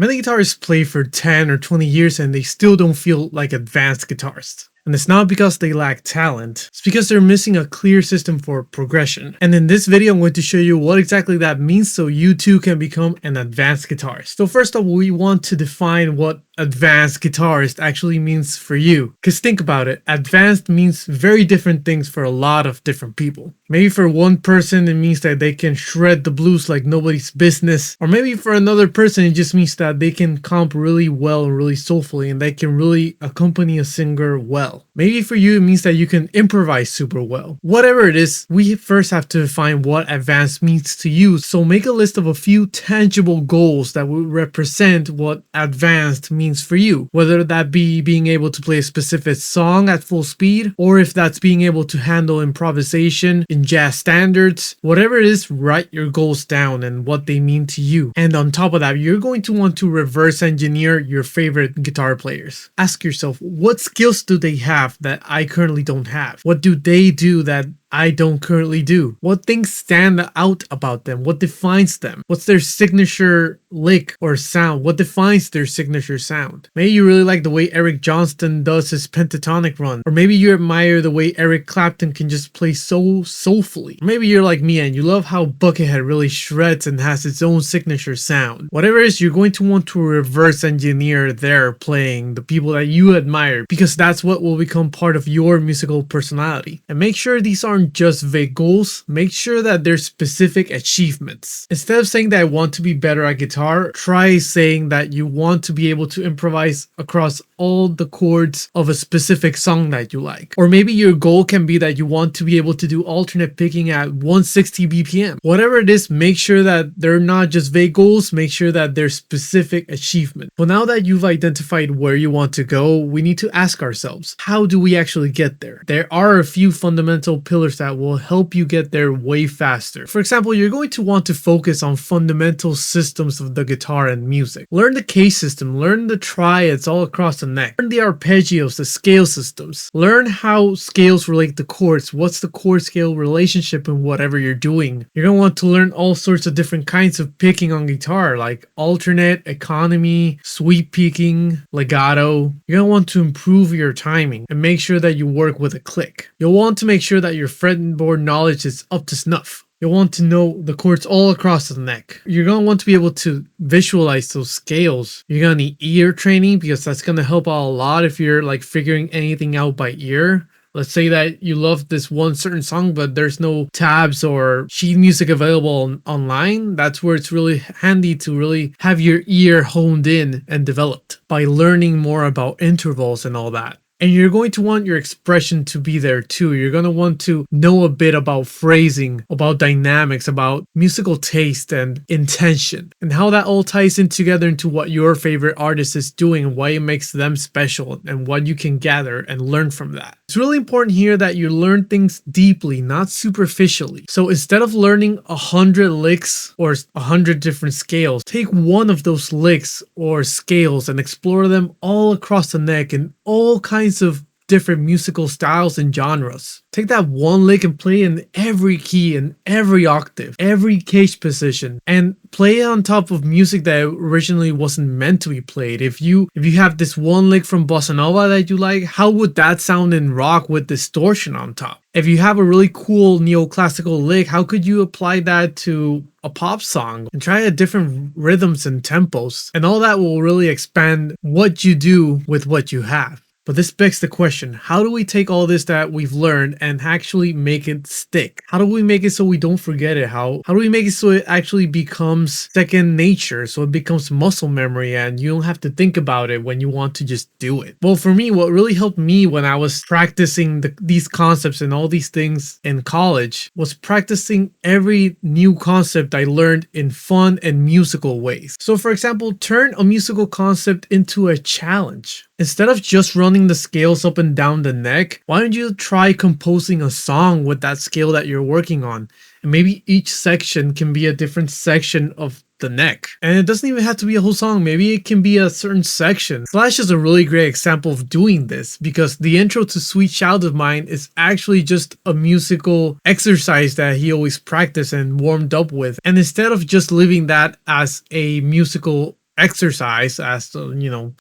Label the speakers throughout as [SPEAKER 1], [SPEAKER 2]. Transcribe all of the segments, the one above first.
[SPEAKER 1] Many guitarists play for 10 or 20 years and they still don't feel like advanced guitarists. And it's not because they lack talent, it's because they're missing a clear system for progression. And in this video, I'm going to show you what exactly that means so you too can become an advanced guitarist. So first off, we want to define what advanced guitarist actually means for you. Because think about it, advanced means very different things for a lot of different people. Maybe for one person, it means that they can shred the blues like nobody's business. Or maybe for another person, it just means that they can comp really well and really soulfully and they can really accompany a singer well. Maybe for you, it means that you can improvise super well. Whatever it is, we first have to define what advanced means to you. So make a list of a few tangible goals that will represent what advanced means for you. Whether that be being able to play a specific song at full speed, or if that's being able to handle improvisation in jazz standards. Whatever it is, write your goals down and what they mean to you. And on top of that, you're going to want to reverse engineer your favorite guitar players. Ask yourself, what skills do they have that I currently don't have? What do they do that I don't currently do? What things stand out about them? What defines them? What's their signature lick or sound? What defines their signature sound? Maybe you really like the way Eric Johnston does his pentatonic run. Or maybe you admire the way Eric Clapton can just play so soulfully. Or maybe you're like me and you love how Buckethead really shreds and has its own signature sound. Whatever it is, you're going to want to reverse engineer their playing, the people that you admire, because that's what will become part of your musical personality. And make sure these aren't just vague goals, make sure that they're specific achievements. Instead of saying that I want to be better at guitar, try saying that you want to be able to improvise across all the chords of a specific song that you like. Or maybe your goal can be that you want to be able to do alternate picking at 160 BPM. Whatever it is, make sure that they're not just vague goals, make sure that they're specific achievements. Well, now that you've identified where you want to go, we need to ask ourselves, how do we actually get there? There are a few fundamental pillars that will help you get there way faster. For example, you're going to want to focus on fundamental systems of the guitar and music. Learn the case system, learn the triads all across the neck, learn the arpeggios, the scale systems, learn how scales relate to chords, what's the chord scale relationship in whatever you're doing. You're going to want to learn all sorts of different kinds of picking on guitar, like alternate, economy, sweep picking, legato. You're going to want to improve your timing and make sure that you work with a click. You'll want to make sure that your fretboard knowledge is up to snuff. You'll want to know the chords all across the neck. You're going to want to be able to visualize those scales. You're going to need ear training because that's going to help out a lot if you're like figuring anything out by ear. Let's say that you love this one certain song, but there's no tabs or sheet music available online. That's where it's really handy to really have your ear honed in and developed by learning more about intervals and all that. And you're going to want your expression to be there too. You're going to want to know a bit about phrasing, about dynamics, about musical taste and intention, and how that all ties in together into what your favorite artist is doing and why it makes them special and what you can gather and learn from that. It's really important here that you learn things deeply, not superficially. So instead of learning 100 licks or 100 different scales, take one of those licks or scales and explore them all across the neck in all kinds of different musical styles and genres. Take that one lick and play in every key and every octave, every cage position, and play it on top of music that originally wasn't meant to be played. If you have this one lick from bossa nova that you like, how would that sound in rock with distortion on top? If you have a really cool neoclassical lick, how could you apply that to a pop song and try a different rhythms and tempos? And all that will really expand what you do with what you have. But this begs the question, how do we take all this that we've learned and actually make it stick? How do we make it so we don't forget it? How do we make it so it actually becomes second nature, so it becomes muscle memory and you don't have to think about it when you want to just do it? Well, for me, what really helped me when I was practicing these concepts and all these things in college was practicing every new concept I learned in fun and musical ways. So for example, turn a musical concept into a challenge. Instead of just running the scales up and down the neck, why don't you try composing a song with that scale that you're working on? And maybe each section can be a different section of the neck. And it doesn't even have to be a whole song. Maybe it can be a certain section. Slash is a really great example of doing this because the intro to Sweet Child of Mine is actually just a musical exercise that he always practiced and warmed up with. And instead of just leaving that as a musical exercise as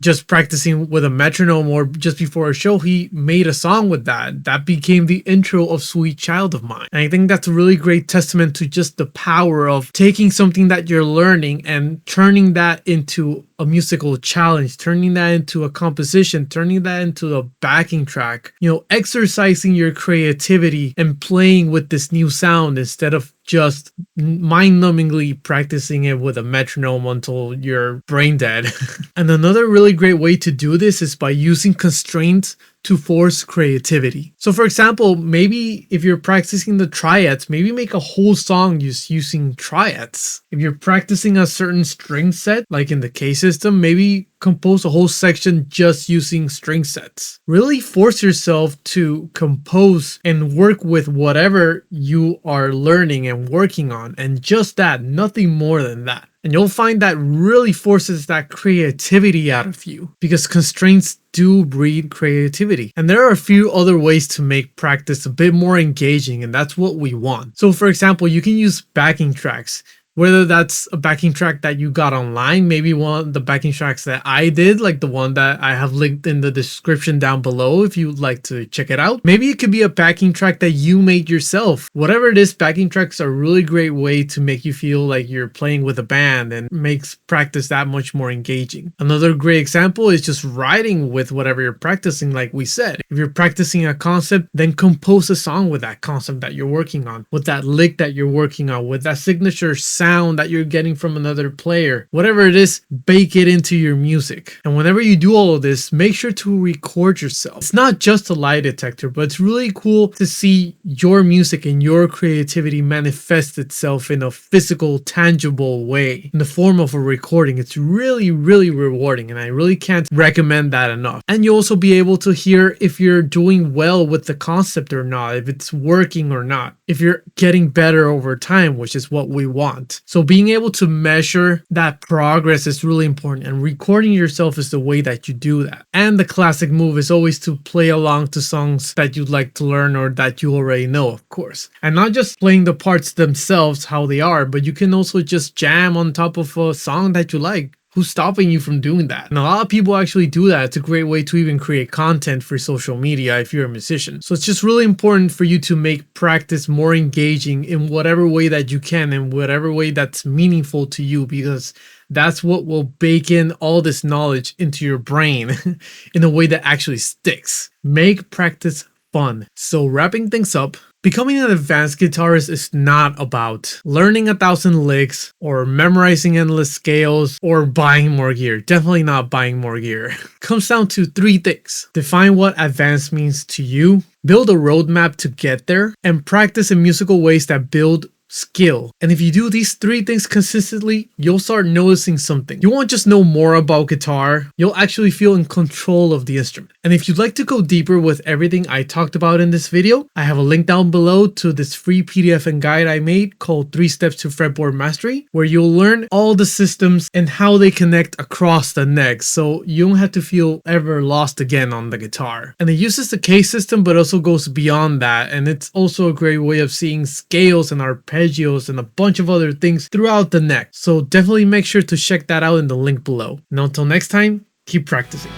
[SPEAKER 1] just practicing with a metronome or just before a show, he made a song with that became the intro of Sweet Child of Mine. And I think that's a really great testament to just the power of taking something that you're learning and turning that into a musical challenge, turning that into a composition, turning that into a backing track, exercising your creativity and playing with this new sound instead of just mind-numbingly practicing it with a metronome until you're brain dead. And another really great way to do this is by using constraints to force creativity. So for example, maybe if you're practicing the triads, maybe make a whole song just using triads. If you're practicing a certain string set, like in the K system, maybe compose a whole section just using string sets. Really force yourself to compose and work with whatever you are learning and working on, and just that, nothing more than that. And you'll find that really forces that creativity out of you, because constraints do breed creativity. And there are a few other ways to make practice a bit more engaging, and that's what we want. So for example, you can use backing tracks. Whether that's a backing track that you got online, maybe one of the backing tracks that I did, like the one that I have linked in the description down below if you'd like to check it out. Maybe it could be a backing track that you made yourself. Whatever it is, backing tracks are a really great way to make you feel like you're playing with a band and makes practice that much more engaging. Another great example is just writing with whatever you're practicing, like we said. If you're practicing a concept, then compose a song with that concept that you're working on, with that lick that you're working on, with that signature sound that you're getting from another player. Whatever it is, bake it into your music. And whenever you do all of this, make sure to record yourself. It's not just a lie detector, but it's really cool to see your music and your creativity manifest itself in a physical, tangible way in the form of a recording. It's really, really rewarding, and I really can't recommend that enough. And you'll also be able to hear if you're doing well with the concept or not, if it's working or not, if you're getting better over time, which is what we want. So being able to measure that progress is really important, and recording yourself is the way that you do that. And the classic move is always to play along to songs that you'd like to learn or that you already know, of course. And not just playing the parts themselves how they are, but you can also just jam on top of a song that you like. Who's stopping you from doing that? And a lot of people actually do that. It's a great way to even create content for social media if you're a musician. So it's just really important for you to make practice more engaging in whatever way that you can, in whatever way that's meaningful to you, because that's what will bake in all this knowledge into your brain in a way that actually sticks. Make practice fun. So wrapping things up, becoming an advanced guitarist is not about learning 1,000 licks or memorizing endless scales or buying more gear. Definitely not buying more gear. Comes down to 3 things. Define what advanced means to you, build a roadmap to get there, and practice in musical ways that build skill. And if you do these 3 things consistently, you'll start noticing something. You won't just know more about guitar, you'll actually feel in control of the instrument. And if you'd like to go deeper with everything I talked about in this video, I have a link down below to this free PDF and guide I made called 3 Steps to Fretboard Mastery, where you'll learn all the systems and how they connect across the neck, so you don't have to feel ever lost again on the guitar. And it uses the K system, but also goes beyond that, and it's also a great way of seeing scales and arpeggios and a bunch of other things throughout the neck. So definitely make sure to check that out in the link below. And until next time, keep practicing.